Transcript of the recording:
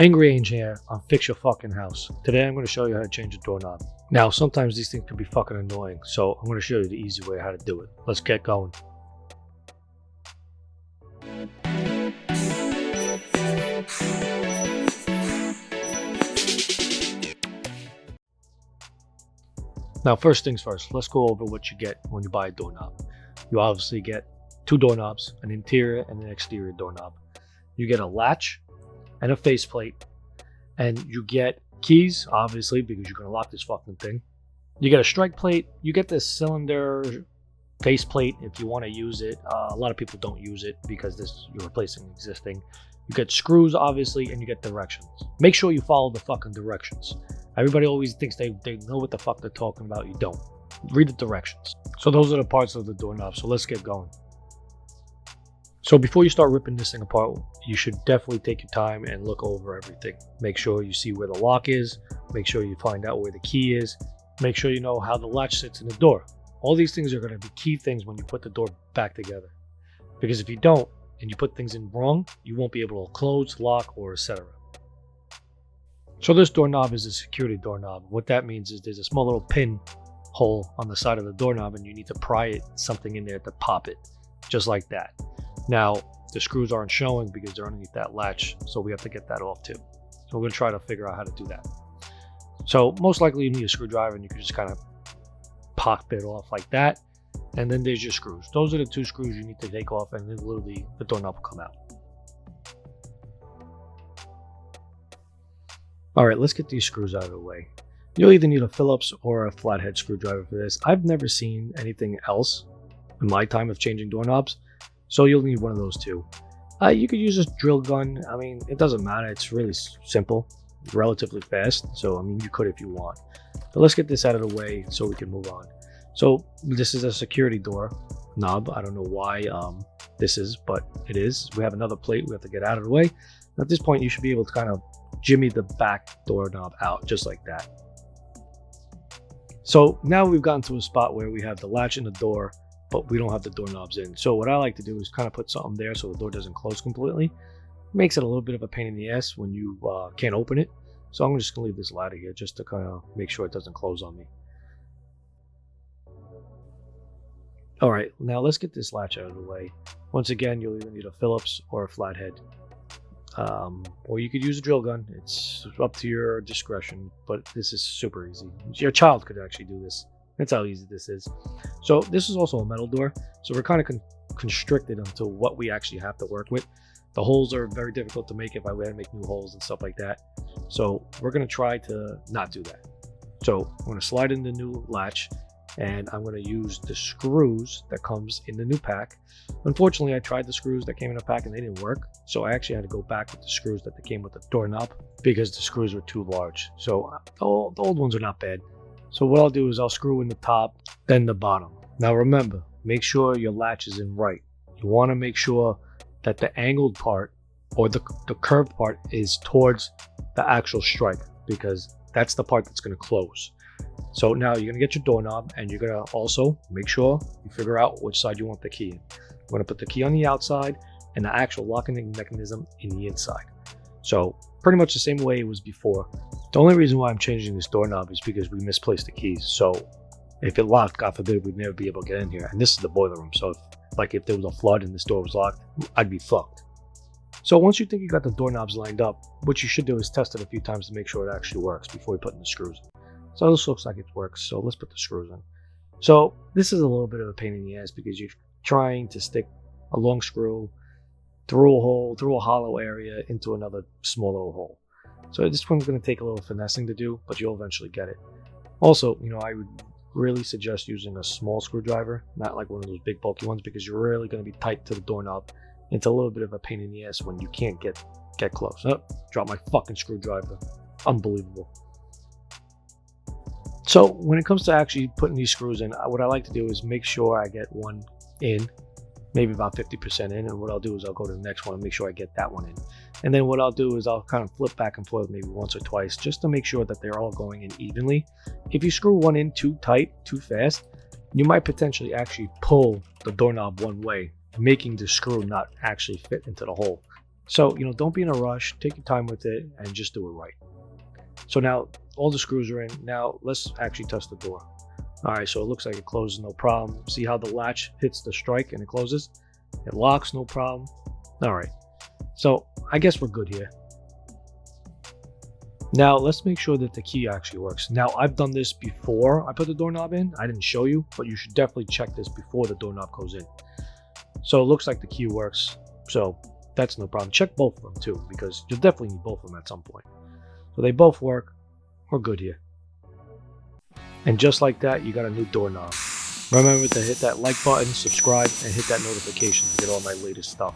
Angry Ange here on Fix Your Fucking House. Today I'm going to show you how to change a doorknob. Now sometimes these things can be fucking annoying, so I'm going to show you the easy way how to do it. Let's get going. Now first things first, let's go over what you get when you buy a doorknob. You obviously get two doorknobs, an interior and an exterior doorknob. You get a latch and a faceplate, and you get keys, obviously, because you're going to lock this fucking thing. You get a strike plate. You get this cylinder faceplate if you want to use it. A lot of people don't use it because you're replacing existing. You get screws, obviously, and you get directions. Make sure you follow the fucking directions. Everybody always thinks they know what the fuck they're talking about. You don't. Read the directions. So those are the parts of the doorknob. So let's get going. So before you start ripping this thing apart, you should definitely take your time and look over everything. Make sure you see where the lock is. Make sure you find out where the key is. Make sure you know how the latch sits in the door. All these things are going to be key things when you put the door back together. Because if you don't, and you put things in wrong, you won't be able to close, lock, or etc. So this doorknob is a security doorknob. What that means is there's a small little pin hole on the side of the doorknob, and you need to pry something in there to pop it, just like that. Now, the screws aren't showing because they're underneath that latch, so we have to get that off too. So we're going to try to figure out how to do that. So most likely you need a screwdriver, and you can just kind of pop it off like that. And then there's your screws. Those are the two screws you need to take off, and then literally the doorknob will come out. All right, let's get these screws out of the way. You'll either need a Phillips or a flathead screwdriver for this. I've never seen anything else in my time of changing doorknobs, so you'll need one of those too. You could use a drill gun. I mean, it doesn't matter. It's really simple, relatively fast. So, I mean, you could if you want. But let's get this out of the way so we can move on. So this is a security door knob. I don't know why this is, but it is. We have another plate we have to get out of the way. At this point, you should be able to kind of jimmy the back doorknob out just like that. So now we've gotten to a spot where we have the latch in the door, but we don't have the doorknobs in. So what I like to do is kind of put something there so the door doesn't close completely. Makes it a little bit of a pain in the ass when you can't open it. So I'm just gonna leave this ladder here just to kind of make sure it doesn't close on me. All right, now let's get this latch out of the way. Once again, you'll either need a Phillips or a flathead. Or you could use a drill gun. It's up to your discretion, but this is super easy. Your child could actually do this. That's how easy this is. So this is also a metal door, so we're kind of constricted into what we actually have to work with. The holes are very difficult to make if I were to make new holes and stuff like that. So we're going to try to not do that. So I'm going to slide in the new latch, and I'm going to use the screws that comes in the new pack. Unfortunately, I tried the screws that came in the pack and they didn't work. So I actually had to go back with the screws that came with the doorknob because the screws were too large. So the old ones are not bad. So what I'll do is I'll screw in the top, then the bottom. Now remember, make sure your latch is in right. You want to make sure that the angled part or the curved part is towards the actual strike, because that's the part that's going to close. So now you're going to get your doorknob, and you're going to also make sure you figure out which side you want the key in. I'm going to put the key on the outside and the actual locking mechanism in the inside. So pretty much the same way it was before. The only reason why I'm changing this doorknob is because we misplaced the keys. So if it locked, God forbid, we'd never be able to get in here. And this is the boiler room. So if there was a flood and this door was locked, I'd be fucked. So once you think you got the doorknobs lined up, what you should do is test it a few times to make sure it actually works before you put in the screws in. So this looks like it works. So let's put the screws in. So this is a little bit of a pain in the ass because you're trying to stick a long screw through a hole, through a hollow area into another smaller hole. So this one's going to take a little finessing to do, but you'll eventually get it. Also, I would really suggest using a small screwdriver, not like one of those big bulky ones, because you're really going to be tight to the doorknob. It's a little bit of a pain in the ass when you can't get close. Oh, drop my fucking screwdriver. Unbelievable. So when it comes to actually putting these screws in, what I like to do is make sure I get one in, maybe about 50% in, and what I'll do is I'll go to the next one and make sure I get that one in. And then what I'll do is I'll kind of flip back and forth maybe once or twice just to make sure that they're all going in evenly. If you screw one in too tight, too fast, you might potentially actually pull the doorknob one way, making the screw not actually fit into the hole. So, don't be in a rush. Take your time with it and just do it right. So now all the screws are in. Now let's actually test the door. All right, so it looks like it closes, no problem. See how the latch hits the strike and it closes? It locks, no problem. All right, so I guess we're good here. Now let's make sure that the key actually works. Now I've done this before I put the doorknob in. I didn't show you, but you should definitely check this before the doorknob goes in. So it looks like the key works. So that's no problem. Check both of them too, because you'll definitely need both of them at some point. So they both work. We're good here. And just like that, you got a new doorknob. Remember to hit that like button, subscribe, and hit that notification to get all my latest stuff.